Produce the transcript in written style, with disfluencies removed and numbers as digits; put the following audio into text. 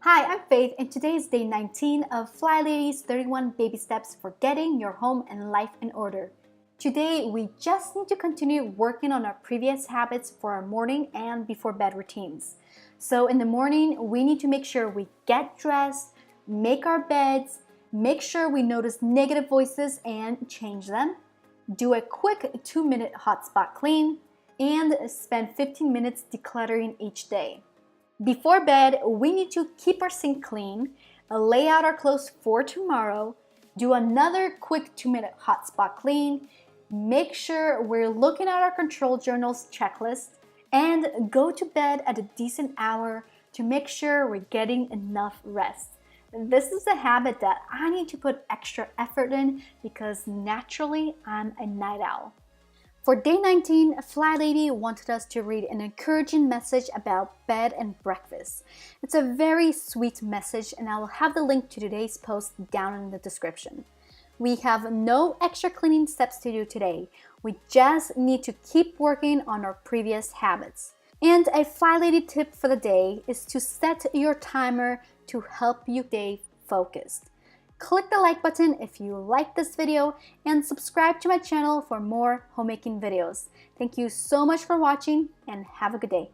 Hi, I'm Faith, and today is day 19 of Flylady's 31 baby steps for getting your home and life in order. Today, we just need to continue working on our previous habits for our morning and before bed routines. So in the morning, we need to make sure we get dressed, make our beds, make sure we notice negative voices and change them, do a quick 2-minute hot spot clean, and spend 15 minutes decluttering each day. Before bed, we need to keep our sink clean, lay out our clothes for tomorrow, do another quick 2-minute hot spot clean, make sure we're looking at our control journals checklist, and go to bed at a decent hour to make sure we're getting enough rest. This is a habit that I need to put extra effort in because naturally I'm a night owl. For day 19, Flylady wanted us to read an encouraging message about bed and breakfast. It's a very sweet message, and I will have the link to today's post down in the description. We have no extra cleaning steps to do today. We just need to keep working on our previous habits. And a Flylady tip for the day is to set your timer to help you stay focused. Click the like button if you like this video and subscribe to my channel for more homemaking videos. Thank you so much for watching and have a good day.